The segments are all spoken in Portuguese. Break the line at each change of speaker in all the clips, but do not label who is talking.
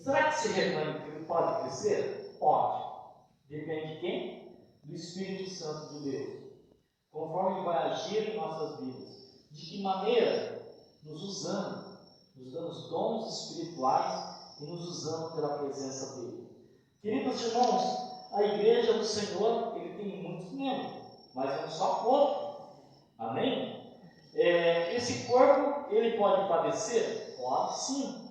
Será que esse rebanho pode crescer? Pode. Depende de quem? Do Espírito Santo de Deus. Conforme Ele vai agir em nossas vidas. De que maneira? Nos usando os dons espirituais e nos usando pela presença dEle. Queridos irmãos, a igreja do Senhor, Ele tem muitos membros, mas é um só corpo. Amém? Esse corpo, ele pode padecer? Pode sim.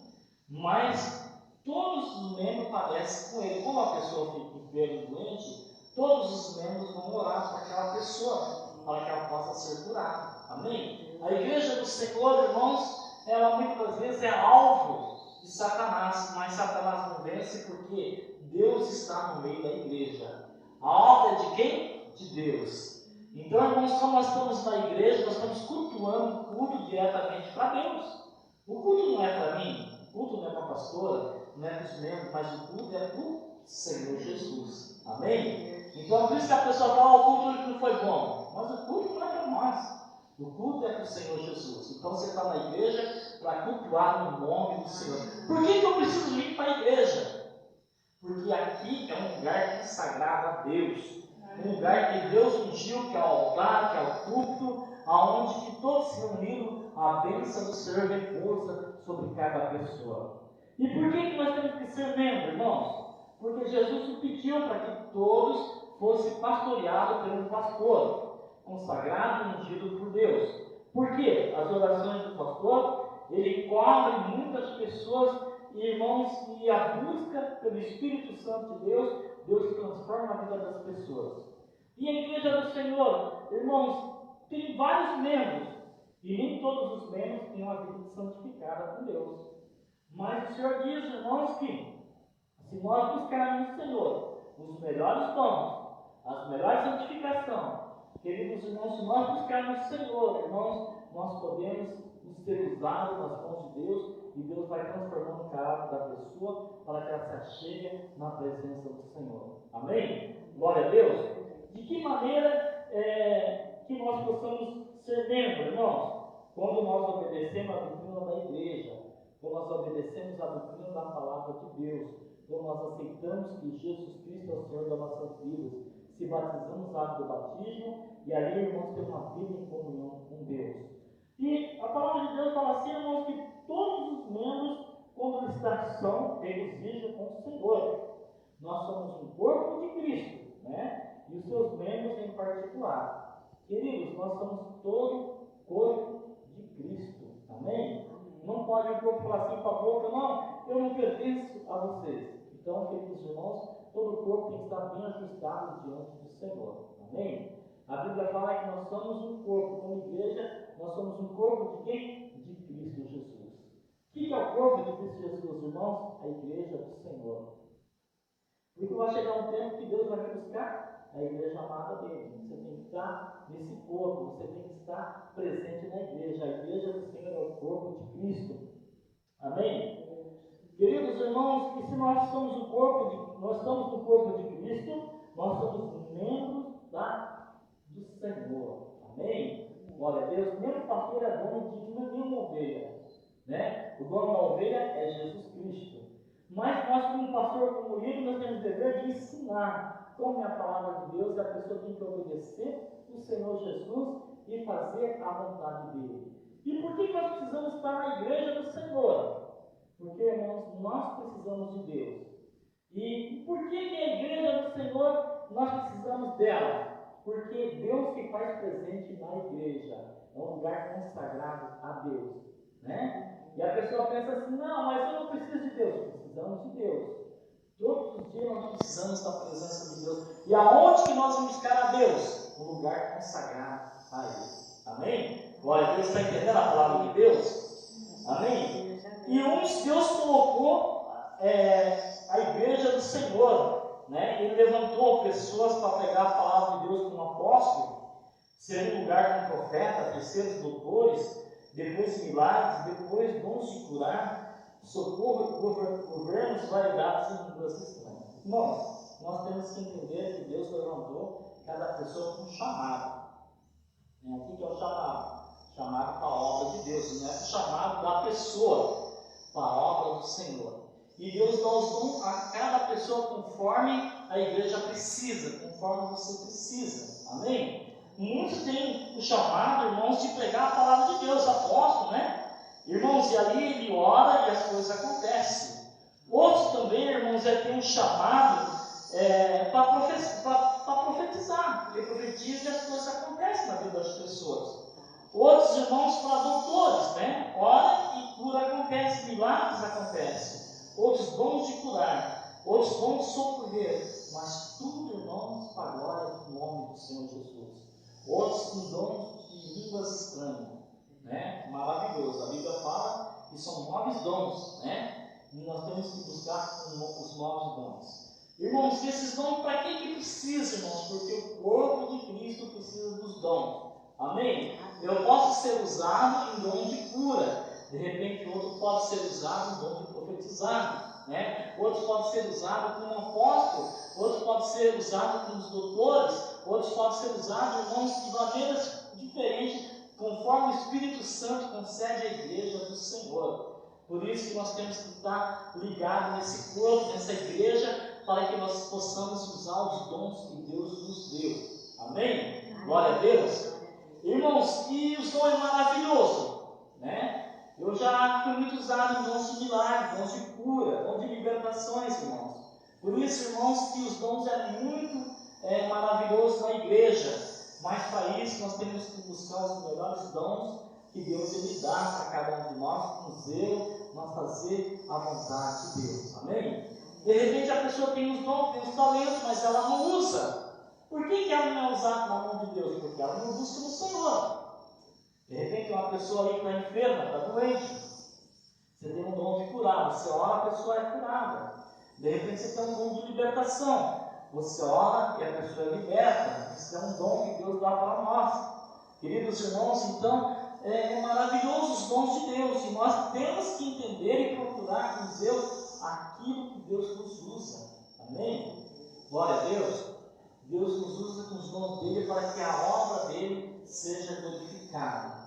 Mas todos os membros padecem com ele. Como a pessoa fica enferma e doente, todos os membros vão orar por aquela pessoa, para que ela possa ser curada. Amém? A igreja do Senhor, irmãos, ela muitas vezes é alvo de Satanás, mas Satanás não vence porque Deus está no meio da igreja. A obra é de quem? De Deus. Então, irmãos, quando nós estamos na igreja, nós estamos cultuando o culto diretamente para Deus. O culto não é para mim, o culto não é para a pastora, não é para os membros, mas o culto é para o Senhor Jesus. Amém? Então, por isso que a pessoa fala, o culto não foi bom. Mas o culto não é para nós. O culto é para o Senhor Jesus. Então, você está na igreja para cultuar no nome do Senhor. Por que eu preciso ir para a igreja? Porque aqui é um lugar consagrado a Deus. Um lugar que Deus ungiu, que é o altar, que é o culto, aonde que todos se reuniram, a bênção do Senhor repousa sobre cada pessoa. E por que nós temos que ser membros, irmãos? Porque Jesus pediu para que todos fossem pastoreados por um pastor, consagrado e ungido por Deus. Por quê? As orações do pastor, ele cobre muitas pessoas, e irmãos, e a busca pelo Espírito Santo de Deus, Deus transforma a vida das pessoas. E a igreja do Senhor, irmãos, tem vários membros, e nem todos os membros têm uma vida santificada com Deus. Mas o Senhor diz, irmãos, que se nós buscarmos no Senhor os melhores dons, as melhores santificações, queridos irmãos, se nós buscarmos o Senhor, irmãos, nós podemos ser usados nas mãos de Deus, e Deus vai transformando o caráter da pessoa para que ela se achegue na presença do Senhor. Amém? Glória a Deus. De que maneira que nós possamos ser membros, irmãos? Quando nós obedecemos a doutrina da igreja, quando nós obedecemos a doutrina da palavra de Deus, quando nós aceitamos que Jesus Cristo é o Senhor das nossas vidas, se batizamos no ato do batismo, e ali, irmãos, temos uma vida em comunhão com Deus. E a palavra de Deus fala assim, irmãos, que todos os membros, quando eles são, regozijam com o Senhor. Nós somos um corpo de Cristo, né? E os seus membros em particular. Queridos, nós somos todo corpo de Cristo. Amém? Não pode um corpo falar assim para a boca, não, eu não pertenço a vocês. Então, queridos irmãos, todo o corpo tem que estar bem ajustado diante do Senhor. Amém? A Bíblia fala que nós somos um corpo, como igreja, nós somos um corpo de quem? De Cristo Jesus. O que é o corpo de Cristo Jesus, irmãos? A igreja do Senhor. Porque vai chegar um tempo que Deus vai buscar a igreja amada dele. Você tem que estar nesse corpo, você tem que estar presente na igreja. A igreja do Senhor é o corpo de Cristo. Amém? Queridos irmãos, e se nós estamos no corpo de Cristo, nós somos membros do Senhor. Amém? Glória a Deus. Mesmo pastor é dono de nenhuma ovelha, né? O dono da ovelha é Jesus Cristo. Mas nós, como pastor, como líder, nós temos o dever de ensinar como é a palavra de Deus, e a pessoa tem que obedecer o Senhor Jesus e fazer a vontade dele. E por que nós precisamos estar na igreja do Senhor? Porque, irmãos, nós precisamos de Deus. E por que a igreja do Senhor nós precisamos dela? Porque Deus que faz presente na igreja é um lugar consagrado a Deus, né? E a pessoa pensa assim, não, mas eu não preciso de Deus. Precisamos de Deus. Todos os dias nós precisamos da presença de Deus. E aonde que nós vamos buscar a Deus? Um lugar consagrado a Ele. Amém? Glória a Deus. Está entendendo a palavra de Deus? Amém? E onde Deus colocou a igreja do Senhor, né? Ele levantou pessoas para pegar a palavra de Deus como apóstolo, ser um lugar como profeta, terceiros doutores, depois milagres, depois dons de curar, socorro, governos variados e mudanças estranhas. Irmãos, nós temos que entender que Deus levantou cada pessoa com um chamado. Aqui que é o chamado. Chamado para a obra de Deus, não é o chamado da pessoa para a obra do Senhor. E Deus dá os dons a cada pessoa conforme a igreja precisa, conforme você precisa. Amém? Muitos têm o chamado, irmãos, de pregar a palavra de Deus, apóstolo, né? Irmãos, e ali ele ora e as coisas acontecem. Outros também, irmãos, têm um chamado para profetizar. Ele profetiza e as coisas acontecem na vida das pessoas. Outros irmãos para doutores, né? Ora e cura acontece, milagres acontecem. Outros dons de curar, outros dons de socorrer, mas tudo, irmãos, para a glória do nome do Senhor Jesus. Outros com dons de línguas estranhas, né? Maravilhoso. A Bíblia fala que são 9 dons, né? E nós temos que buscar os 9 dons. Irmãos, esses dons, para que precisa, irmãos? Porque o corpo de Cristo precisa dos dons. Amém? Eu posso ser usado em dom de cura. De repente, outro pode ser usado em dom de profetizar, né? Outros pode ser usado como apóstolo, outros pode ser usado como os doutores, outros pode ser usado, irmãos, de maneiras diferentes, conforme o Espírito Santo concede à igreja do Senhor. Por isso que nós temos que estar ligados nesse corpo, nessa igreja, para que nós possamos usar os dons que Deus nos deu. Amém? Glória a Deus. Irmãos, e os dons é maravilhoso, né? Eu já fui muito usado em dons de milagre, dons de cura, dons de libertações, irmãos. Por isso, irmãos, que os dons é muito maravilhoso na igreja. Mas para isso nós temos que buscar os melhores dons que Deus ele dá para cada um de nós, com zelo, nós fazer a vontade de Deus. Amém? De repente a pessoa tem os dons, tem os talentos, mas ela não usa. Por que ela não é usada na mão de Deus? Porque ela não busca no Senhor. De repente uma pessoa aí que está enferma, está doente. Você tem um dom de curar, você ora, a pessoa é curada. De repente você tem um dom de libertação. Você ora e a pessoa é liberta. Isso é um dom que Deus dá para nós. Queridos irmãos, então, é maravilhoso os dons de Deus. E nós temos que entender e procurar com zelo aquilo que Deus nos usa. Amém? Glória a Deus. Deus nos usa com os dons dele para que a obra dele seja glorificada.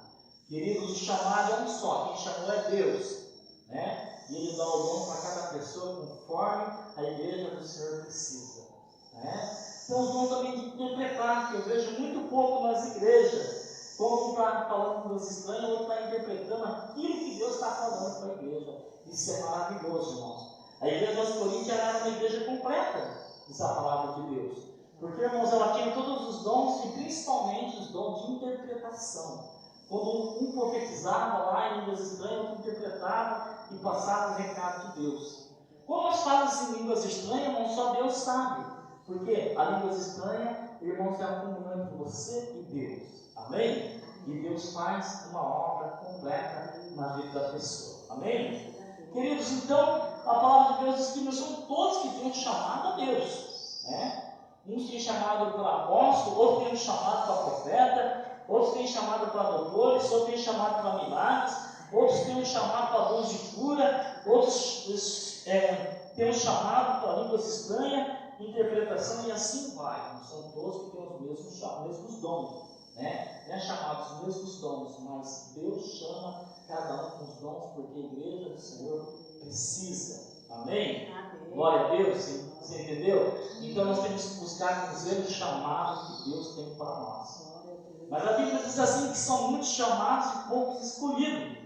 Queridos, o chamado é um só, quem chamou é Deus, né? E ele dá o dom para cada pessoa conforme a igreja do Senhor precisa, né? Então, os dons também de interpretar, que eu vejo muito pouco nas igrejas. Como um está falando línguas estranhas, o outro está interpretando aquilo que Deus está falando para a igreja. Isso é maravilhoso, irmãos. A igreja dos Coríntios era uma igreja completa, diz a palavra de Deus. Porque, irmãos, ela tinha todos os dons e principalmente os dons de interpretação. Quando um profetizava lá em línguas estranhas, outro interpretava e passava o recado de Deus. Quando nós falamos em línguas estranhas, irmãos, só Deus sabe. Porque a língua estranha, irmãos, é a comunhão entre você e Deus. Amém? E Deus faz uma obra completa na vida da pessoa. Amém? Queridos, então, a palavra de Deus diz que nós somos todos que têm um chamado a Deus, né? Uns têm chamado para apóstolo, outros têm chamado para profeta, outros têm chamado para doutores, outros têm chamado para milagres, outros têm chamado para dons de cura, outros têm chamado para línguas estranhas, interpretação, e assim vai. Não são todos que têm os mesmos dons, né? Não é chamados os mesmos dons, mas Deus chama cada um com os dons, porque a igreja do Senhor precisa. Amém? Glória a Deus, você entendeu? Então nós temos que buscar com zelo o chamado que Deus tem para nós. Mas a Bíblia diz assim que são muitos chamados e poucos escolhidos,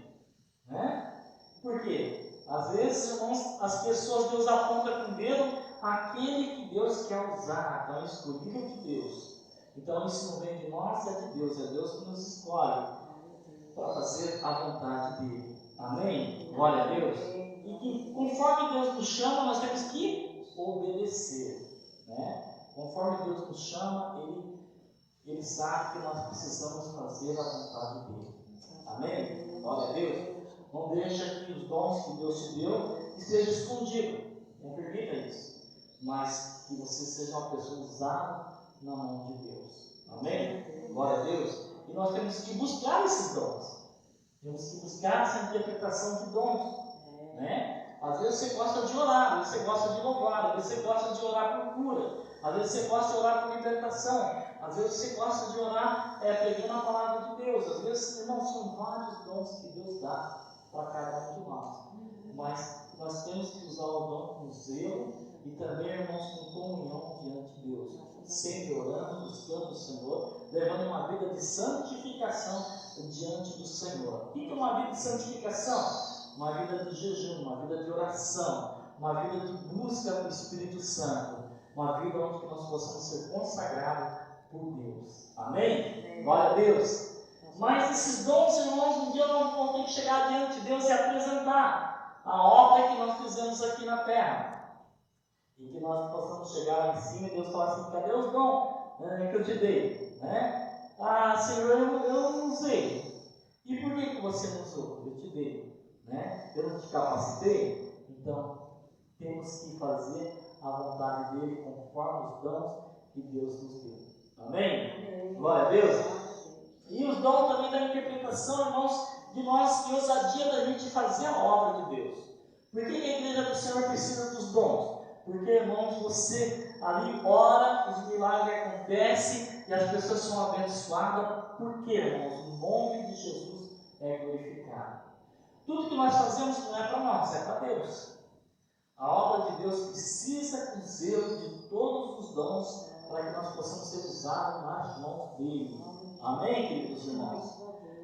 né? Por quê? Às vezes, irmãos, as pessoas, Deus aponta com o dedo aquele que Deus quer usar, então é escolhido de Deus. Então isso não vem de nós, é de Deus, é Deus que nos escolhe para fazer a vontade dele. Amém? Glória a Deus. E que conforme Deus nos chama, nós temos que obedecer, né? Conforme Deus nos chama, Ele sabe que nós precisamos fazer a vontade dele. Amém? Glória a Deus. Não deixa que os dons que Deus te deu estejam escondidos. Não permita isso. Mas que você seja uma pessoa usada na mão de Deus. Amém? Glória a Deus. E nós temos que buscar esses dons. Temos que buscar essa interpretação de dons, né? Às vezes você gosta de orar, às vezes você gosta de louvar, às vezes você gosta de orar por cura, às vezes você gosta de orar por libertação, às vezes você gosta de orar pregando a palavra de Deus. Às vezes, irmãos, são vários dons que Deus dá para cada um de nós. Mas nós temos que usar o dom com zelo e também, irmãos, com comunhão diante de Deus, sempre orando, buscando o Senhor, levando uma vida de santificação diante do Senhor. O que é uma vida de santificação? Uma vida de jejum, uma vida de oração, uma vida de busca do Espírito Santo, uma vida onde nós possamos ser consagrados por Deus. Amém? Glória a Deus. Mas esses dons, irmãos, um dia nós vamos ter que chegar diante de Deus e apresentar a obra que nós fizemos aqui na terra. E que nós possamos chegar lá em cima e Deus falar assim: cadê os dons que eu te dei? Né? Ah, Senhor, eu não usei. E por que você não usou? Eu te dei. Né? Eu não te capacitei? Então, temos que fazer a vontade dele conforme os dons que Deus nos deu. Amém? Amém. Glória a Deus. E os dons também da interpretação, irmãos, de nós, que ousadia da gente fazer a obra de Deus. Por que a igreja do Senhor precisa dos dons? Porque, irmãos, você ali ora, os milagres acontecem e as pessoas são abençoadas. Por quê, irmãos? O nome de Jesus é glorificado. Tudo que nós fazemos não é para nós, é para Deus. A obra de Deus precisa com zelo de todos os dons para que nós possamos ser usados nas mãos dele. Amém, queridos irmãos?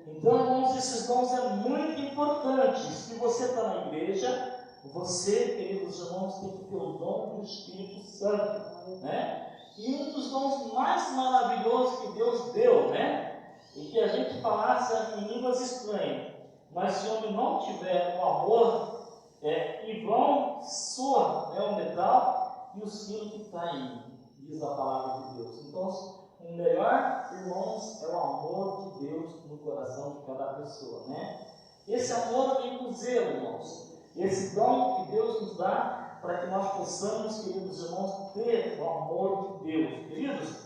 Então, irmãos, esses dons é muito importante. Se você está na igreja, você, queridos irmãos, tem que ter o dom do Espírito Santo, né? E um dos dons mais maravilhosos que Deus deu, né? E que a gente falasse em línguas estranhas. Mas se o homem não tiver o amor, em vão soa, né, o metal e o sino que está aí, diz a palavra de Deus. Então, o melhor, irmãos, é o amor de Deus no coração de cada pessoa, né? Esse amor vem com zelo, irmãos. Esse dom que Deus nos dá para que nós possamos, queridos irmãos, ter o amor de Deus. Queridos,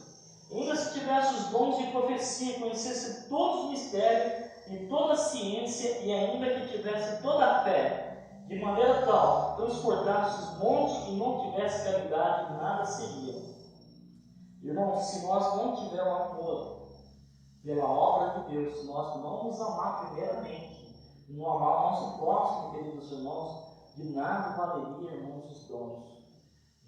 ainda se tivesse os dons de profecia, conhecesse todos os mistérios e toda a ciência, e ainda que tivesse toda a fé, de maneira tal, transportasse os montes e não tivesse caridade, nada seria. Irmãos, se nós não tivermos amor pela obra de Deus, se nós não nos amar primeiramente, não amar o nosso próximo, queridos irmãos, de nada valeria, irmãos, os dons.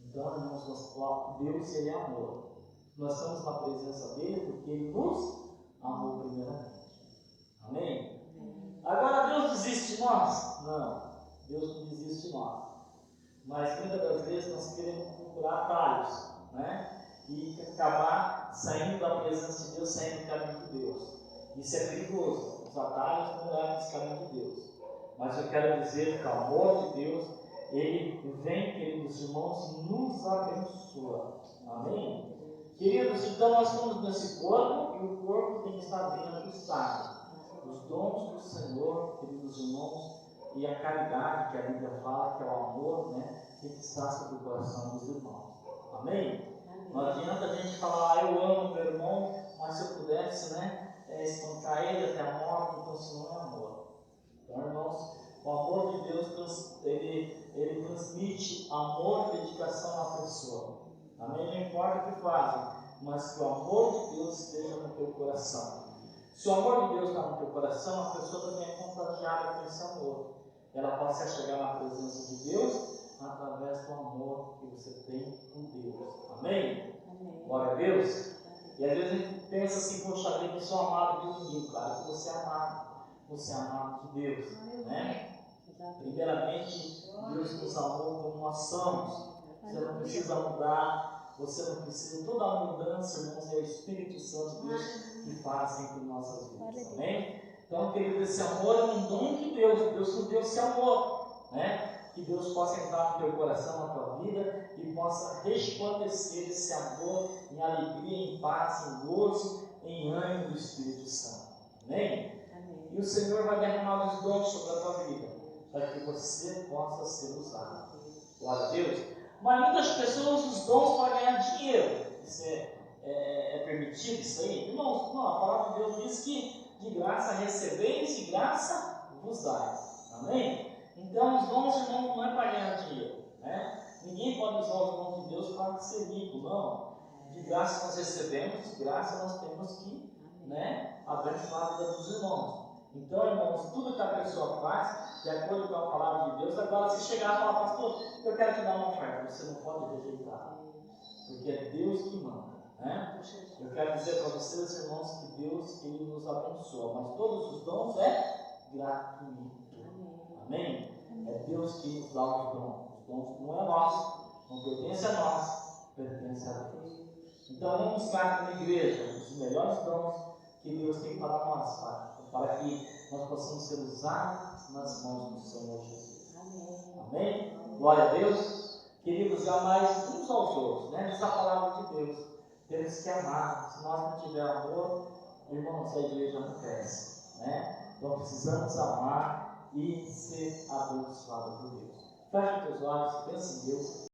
Então, irmãos, Deus, Ele é amor. Nós estamos na presença dEle porque Ele nos amou primeiramente. Amém? Agora, Deus desiste de nós? Não, Deus não desiste de nós. Mas muitas das vezes nós queremos procurar atalhos, né? E acabar saindo da presença de Deus, saindo do caminho de Deus. Isso é perigoso. Os atalhos não levam esse caminho de Deus. Mas eu quero dizer que o amor de Deus, ele vem, queridos irmãos, e nos abençoa. Amém? Queridos, então nós estamos nesse corpo e o corpo tem que estar bem ajustado. Os dons do Senhor, queridos irmãos, e a caridade que a Bíblia fala, que é o amor, né, tem que estar sobre o coração dos irmãos. Amém? Não adianta a gente falar, eu amo meu irmão, mas se eu pudesse, né, espancar ele até a morte, então isso não é amor. Então, irmãos, o amor de Deus, ele transmite amor e dedicação à pessoa. Amém? Não importa o que fazem, mas que o amor de Deus esteja no teu coração. Se o amor de Deus está no teu coração, a pessoa também é contagiada com esse amor. Ela pode se chegar na presença de Deus através do amor que você tem com Deus. Amém? Amém. Glória a Deus. E às vezes a gente pensa assim, poxa, eu não sou amado por ninguém. Claro que você é amado. Você é amado de Deus. Né? Primeiramente, Deus nos amou como nós somos. Você não precisa mudar. Você não precisa. Toda a mudança, irmãos, é o Espírito Santo de Deus que faz sempre em nossas vidas. Amém? Então, querido, esse amor é um dom de Deus. Deus nos deu esse amor. Né? Que Deus possa entrar no teu coração, na tua vida, e possa resplandecer esse amor em alegria, em paz, em gozo, em ânimo do Espírito Santo. Amém? Amém. E o Senhor vai derramar os dons sobre a tua vida, para que você possa ser usado. Glória a Deus. Mas muitas pessoas usam os dons para ganhar dinheiro. Isso é permitido, isso aí? Irmãos, não, a palavra de Deus diz que de graça recebeis e de graça vos dais. Amém? Então, os dons, irmãos, não é para ganhar dinheiro, né? Ninguém pode usar os dons de Deus para ser rico, não. De graça nós recebemos, de graça nós temos que, né, abençoar a vida dos irmãos. Então, irmãos, tudo que a pessoa faz, de acordo com a palavra de Deus, agora se chegar e falar, pastor, eu quero te dar uma oferta, você não pode rejeitar, porque é Deus que manda, né? Eu quero dizer para vocês, irmãos, que Deus, Ele nos abençoa, mas todos os dons é gratuito. Amém? É Deus que nos dá os dons. Os dons não é nosso, não pertence a nós, pertence a Deus. Então vamos buscar como igreja os melhores dons que Deus tem para nós, para que nós possamos ser usados nas mãos do Senhor Jesus. Amém? Glória a Deus. Queridos, jamais uns aos outros, né? Diz a palavra de Deus. Temos que amar. Se nós não tivermos amor, irmãos, a igreja não cresce, né? Então precisamos amar e ser abençoado por Deus. Feche os teus olhos, pense em Deus.